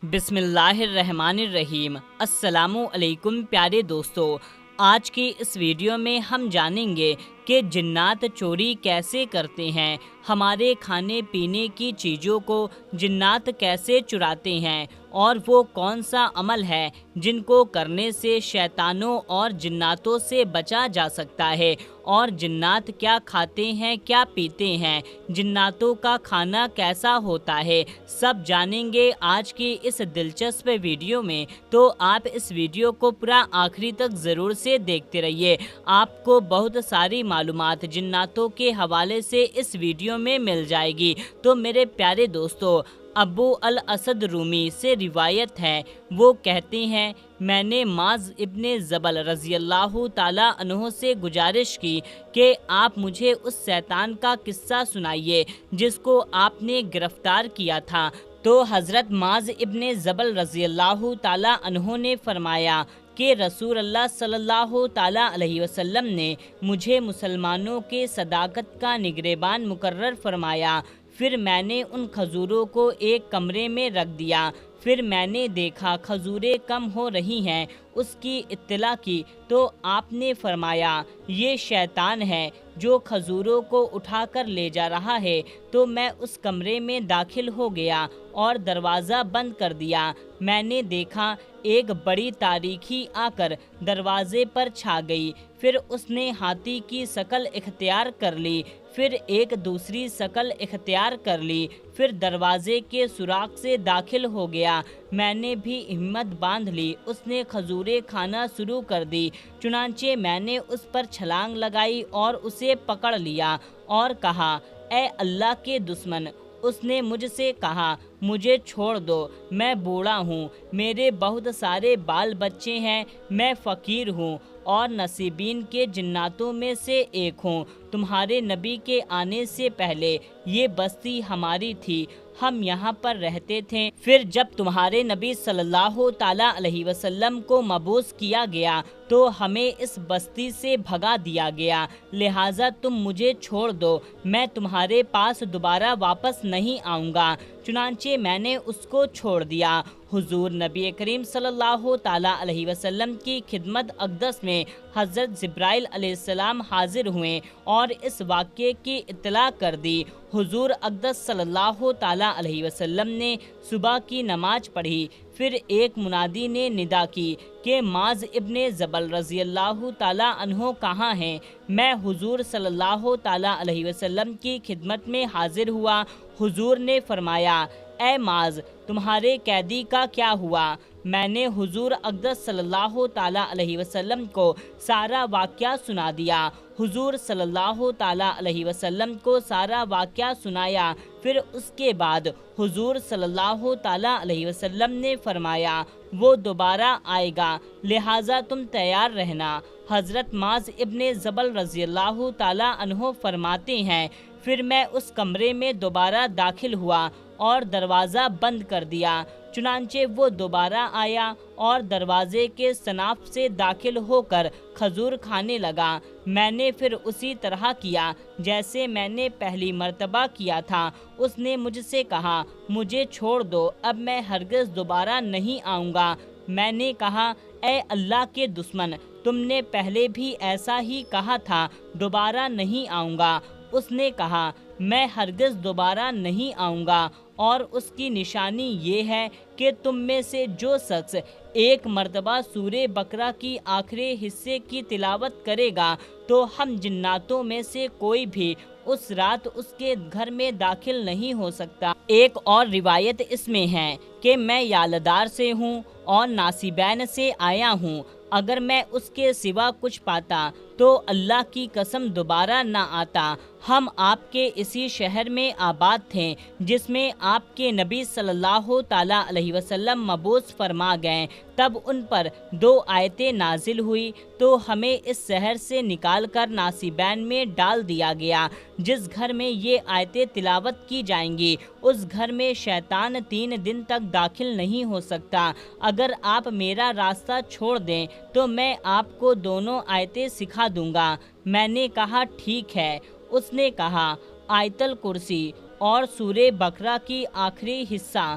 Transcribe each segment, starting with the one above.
بسم اللہ الرحمن الرحیم۔ السلام علیکم پیارے دوستو، آج کی اس ویڈیو میں ہم جانیں گے کہ جنات چوری کیسے کرتے ہیں، ہمارے کھانے پینے کی چیزوں کو جنات کیسے چراتے ہیں، اور وہ کون سا عمل ہے جن کو کرنے سے شیطانوں اور جناتوں سے بچا جا سکتا ہے، اور جنات کیا کھاتے ہیں کیا پیتے ہیں، جناتوں کا کھانا کیسا ہوتا ہے، سب جانیں گے آج کی اس دلچسپ ویڈیو میں۔ تو آپ اس ویڈیو کو پورا آخری تک ضرور سے دیکھتے رہیے، آپ کو بہت ساری معلومات جناتوں کے حوالے سے اس ویڈیو میں مل جائے گی۔ تو میرے پیارے دوستو، ابو الاسد رومی سے روایت ہے، وہ کہتے ہیں میں نے معاذ ابن جبل رضی اللہ تعالیٰ عنہ سے گزارش کی کہ آپ مجھے اس شیطان کا قصہ سنائیے جس کو آپ نے گرفتار کیا تھا۔ تو حضرت معاذ ابن جبل رضی اللہ تعالیٰ عنہ نے فرمایا کہ رسول اللہ صلی اللہ تعالیٰ علیہ وسلم نے مجھے مسلمانوں کے صداقت کا نگربان مقرر فرمایا۔ پھر میں نے ان کھجوروں کو ایک کمرے میں رکھ دیا، پھر میں نے دیکھا کھجوریں کم ہو رہی ہیں، اس کی اطلاع کی تو آپ نے فرمایا یہ شیطان ہے جو کھجوروں کو اٹھا کر لے جا رہا ہے۔ تو میں اس کمرے میں داخل ہو گیا اور دروازہ بند کر دیا۔ میں نے دیکھا ایک بڑی تاریکی آ کر دروازے پر چھا گئی، پھر اس نے ہاتھی کی شکل اختیار کر لی، پھر ایک دوسری شکل اختیار کر لی، پھر دروازے کے سوراخ سے داخل ہو گیا۔ میں نے بھی ہمت باندھ لی، اس نے کھجوریں کھانا شروع کر دی، چنانچہ میں نے اس پر چھلانگ لگائی اور اسے پکڑ لیا اور کہا اے اللہ کے دشمن۔ اس نے مجھ سے کہا مجھے چھوڑ دو، میں بوڑھا ہوں، میرے بہت سارے بال بچے ہیں، میں فقیر ہوں اور نصیبین کے جناتوں میں سے ایک ہوں۔ تمہارے نبی کے آنے سے پہلے یہ بستی ہماری تھی، ہم یہاں پر رہتے تھے۔ پھر جب تمہارے نبی صلی اللہ تعالیٰ علیہ وسلم کو مبعوث کیا گیا تو ہمیں اس بستی سے بھگا دیا گیا، لہٰذا تم مجھے چھوڑ دو، میں تمہارے پاس دوبارہ واپس نہیں آؤں گا۔ چنانچہ میں نے اس کو چھوڑ دیا۔ حضور نبی کریم صلی اللہ تعالیٰ علیہ وسلم کی خدمت اقدس میں حضرت جبرائیل علیہ السلام حاضر ہوئے اور اس واقعے کی اطلاع کر دی۔ حضور اقدس صلی اللہ تعالیٰ علیہ وسلم نے صبح کی نماز پڑھی، پھر ایک منادی نے ندا کی کہ معاذ ابن جبل رضی اللہ تعالیٰ عنہ کہاں ہیں؟ میں حضور صلی اللہ تعالیٰ علیہ وسلم کی خدمت میں حاضر ہوا۔ حضور نے فرمایا اے معاذ، تمہارے قیدی کا کیا ہوا؟ میں نے حضور اقدس صلی اللہ تعالیٰ علیہ وسلم کو سارا واقعہ سنا دیا۔ حضور صلی اللہ تعالیٰ علیہ وسلم کو سارا واقعہ سنایا، پھر اس کے بعد حضور صلی اللہ تعالیٰ علیہ وسلم نے فرمایا وہ دوبارہ آئے گا، لہٰذا تم تیار رہنا۔ حضرت معاذ ابن جبل رضی اللہ تعالیٰ عنہ فرماتے ہیں پھر میں اس کمرے میں دوبارہ داخل ہوا اور دروازہ بند کر دیا، چنانچہ وہ دوبارہ آیا اور دروازے کے سناف سے داخل ہو کر کھجور کھانے لگا۔ میں نے پھر اسی طرح کیا جیسے میں نے پہلی مرتبہ کیا تھا۔ اس نے مجھ سے کہا مجھے چھوڑ دو، اب میں ہرگز دوبارہ نہیں آؤں گا۔ میں نے کہا اے اللہ کے دشمن، تم نے پہلے بھی ایسا ہی کہا تھا، دوبارہ نہیں آؤں گا۔ اس نے کہا میں ہرگز دوبارہ نہیں آؤں گا، اور اس کی نشانی یہ ہے کہ تم میں سے جو شخص ایک مرتبہ سورہ بقرہ کی آخری حصے کی تلاوت کرے گا تو ہم جناتوں میں سے کوئی بھی اس رات اس کے گھر میں داخل نہیں ہو سکتا۔ ایک اور روایت اس میں ہے کہ میں یالدار سے ہوں اور ناصبین سے آیا ہوں، اگر میں اس کے سوا کچھ پاتا تو اللہ کی قسم دوبارہ نہ آتا۔ ہم آپ کے اسی شہر میں آباد تھے جس میں آپ کے نبی صلی اللہ تعالیٰ علیہ وسلم مبعوث فرما گئے، تب ان پر 2 آیتیں نازل ہوئی تو ہمیں اس شہر سے نکال کر ناصبین میں ڈال دیا گیا۔ جس گھر میں یہ آیتیں تلاوت کی جائیں گی اس گھر میں شیطان 3 دن تک داخل نہیں ہو سکتا۔ اگر آپ میرا راستہ چھوڑ دیں تو میں آپ کو دونوں آیتیں سکھا دوں گا۔ میں نے کہا ٹھیک ہے۔ اس نے کہا آیت الکرسی اور سورہ بقرہ کی آخری حصہ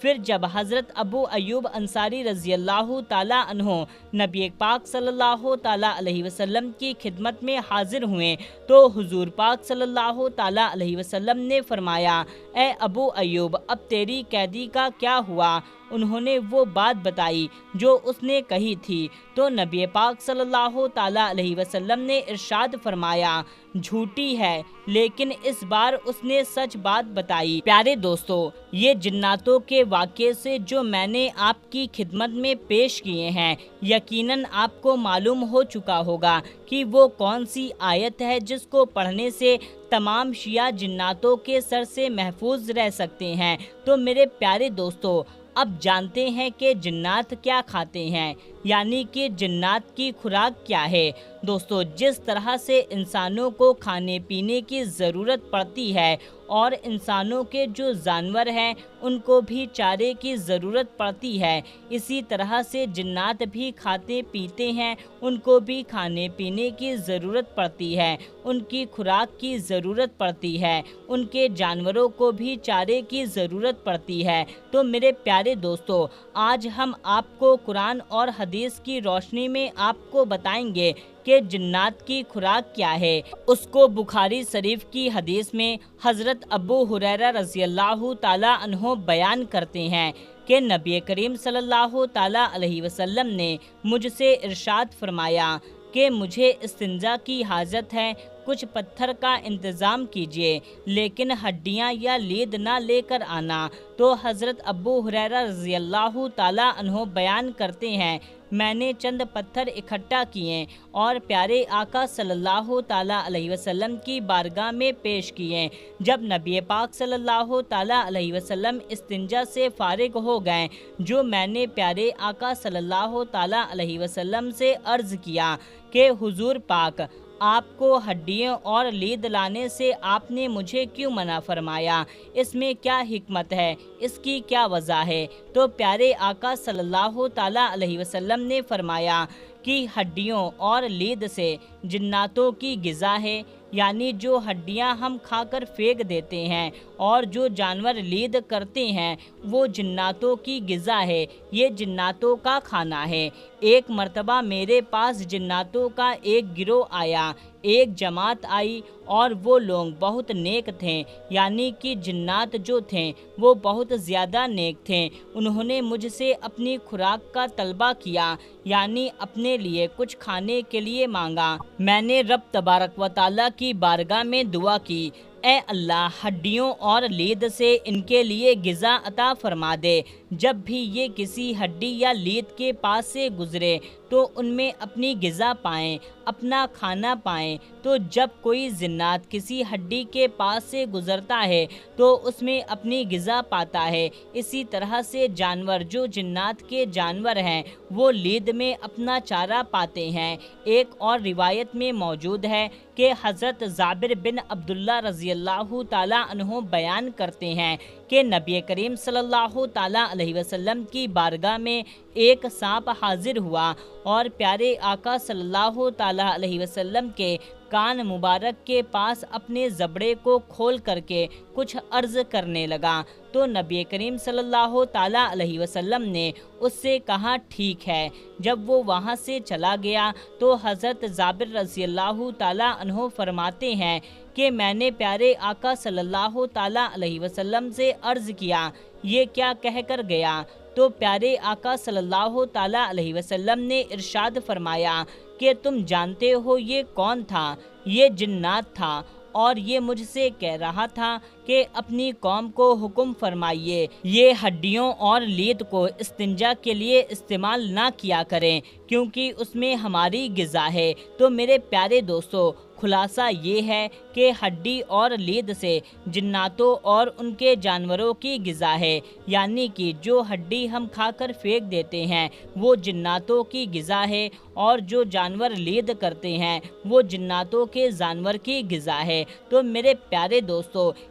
پھر جب حضرت ابو ایوب انصاری رضی اللہ تعالیٰ عنہ نبی پاک صلی اللہ تعالیٰ علیہ وسلم کی خدمت میں حاضر ہوئے تو حضور پاک صلی اللہ تعالیٰ علیہ وسلم نے فرمایا، اے ابو ایوب، اب تیری قیدی کا کیا ہوا؟ انہوں نے وہ بات بتائی جو اس نے کہی تھی تو نبی پاک صلی اللہ تعالیٰ علیہ وسلم نے ارشاد فرمایا، جھوٹی ہے لیکن اس بار اس نے سچ بات بتائی۔ پیارے دوستو، یہ جناتوں کے واقعے سے جو میں نے آپ کی خدمت میں پیش کیے ہیں، یقیناً آپ کو معلوم ہو چکا ہوگا کہ وہ کون سی آیت ہے جس کو پڑھنے سے تمام شیعہ جناتوں کے سر سے محفوظ رہ سکتے ہیں۔ تو میرے پیارے دوستو، اب جانتے ہیں کہ جنات کیا کھاتے ہیں، یعنی کہ جنات کی خوراک کیا ہے۔ دوستو، جس طرح سے انسانوں کو کھانے پینے کی ضرورت پڑتی ہے اور انسانوں کے جو جانور ہیں ان کو بھی چارے کی ضرورت پڑتی ہے، اسی طرح سے جنات بھی کھاتے پیتے ہیں، ان کو بھی کھانے پینے کی ضرورت پڑتی ہے، ان کی خوراک کی ضرورت پڑتی ہے، ان کے جانوروں کو بھی چارے کی ضرورت پڑتی ہے۔ تو میرے پیارے دوستو، آج ہم آپ کو قرآن اور حدیث کی روشنی میں آپ کو بتائیں گے کہ جنات کی خوراک کیا ہے۔ اس کو بخاری شریف کی حدیث میں حضرت ابو ہریرہ رضی اللہ تعالیٰ عنہ بیان کرتے ہیں کہ نبی کریم صلی اللہ تعالیٰ علیہ وسلم نے مجھ سے ارشاد فرمایا کہ مجھے استنجا کی حاجت ہے، کچھ پتھر کا انتظام کیجیے لیکن ہڈیاں یا لید نہ لے کر آنا۔ تو حضرت ابو ہریرہ رضی اللہ تعالیٰ عنہ بیان کرتے ہیں، میں نے چند پتھر اکٹھا کیے اور پیارے آقا صلی اللہ تعالیٰ علیہ وسلم کی بارگاہ میں پیش کیے۔ جب نبی پاک صلی اللہ تعالیٰ علیہ وسلم استنجا سے فارغ ہو گئے جو میں نے پیارے آقا صلی اللہ تعالیٰ علیہ وسلم سے عرض کیا کہ حضور پاک، آپ کو ہڈیوں اور لید لانے سے آپ نے مجھے کیوں منع فرمایا؟ اس میں کیا حکمت ہے؟ اس کی کیا وجہ ہے؟ تو پیارے آقا صلی اللہ تعالیٰ علیہ وسلم نے فرمایا کہ ہڈیوں اور لید سے جناتوں کی غذا ہے، یعنی جو ہڈیاں ہم کھا کر پھینک دیتے ہیں اور جو جانور لید کرتے ہیں وہ جناتوں کی غذا ہے، یہ جناتوں کا کھانا ہے۔ ایک مرتبہ میرے پاس جناتوں کا ایک گروہ آیا، ایک جماعت آئی اور وہ لوگ بہت نیک تھے، یعنی کہ جنات جو تھے وہ بہت زیادہ نیک تھے۔ انہوں نے مجھ سے اپنی خوراک کا طلبہ کیا، یعنی اپنے لیے کچھ کھانے کے لیے مانگا۔ میں نے رب تبارک و تعالیٰ کی بارگاہ میں دعا کی، اے اللہ، ہڈیوں اور لید سے ان کے لیے غذا عطا فرما دے۔ جب بھی یہ کسی ہڈی یا لید کے پاس سے گزرے تو ان میں اپنی غذا پائیں، اپنا کھانا پائیں۔ تو جب کوئی جنات کسی ہڈی کے پاس سے گزرتا ہے تو اس میں اپنی غذا پاتا ہے، اسی طرح سے جانور جو جنات کے جانور ہیں وہ لید میں اپنا چارہ پاتے ہیں۔ ایک اور روایت میں موجود ہے کہ حضرت جابر بن عبداللہ رضی اللہ تعالیٰ عنہ بیان کرتے ہیں کہ نبی کریم صلی اللہ تعالیٰ علیہ وسلم کی بارگاہ میں ایک سانپ حاضر ہوا اور پیارے آقا صلی اللہ تعالیٰ علیہ وسلم کے کان مبارک کے پاس اپنے زبڑے کو کھول کر کے کچھ عرض کرنے لگا تو نبی کریم صلی اللہ تعالیٰ علیہ وسلم نے اس سے کہا، ٹھیک ہے۔ جب وہ وہاں سے چلا گیا تو حضرت جابر رضی اللہ تعالیٰ عنہ فرماتے ہیں کہ میں نے پیارے آقا صلی اللہ تعالیٰ علیہ وسلم سے عرض کیا، یہ کیا کہہ کر گیا؟ تو پیارے آقا صلی اللہ تعالیٰ علیہ وسلم نے ارشاد فرمایا کہ تم جانتے ہو یہ کون تھا؟ یہ جنات تھا اور یہ مجھ سے کہہ رہا تھا کہ اپنی قوم کو حکم فرمائیے یہ ہڈیوں اور لید کو استنجا کے لیے استعمال نہ کیا کریں کیونکہ اس میں ہماری غذا ہے۔ تو میرے پیارے دوستو، خلاصہ یہ ہے کہ ہڈی اور لید سے جناتوں اور ان کے جانوروں کی غذا ہے، یعنی کہ جو ہڈی ہم کھا کر پھینک دیتے ہیں وہ جناتوں کی غذا ہے اور جو جانور لید کرتے ہیں وہ جناتوں کے جانور کی غذا ہے۔ تو میرے پیارے دوستو،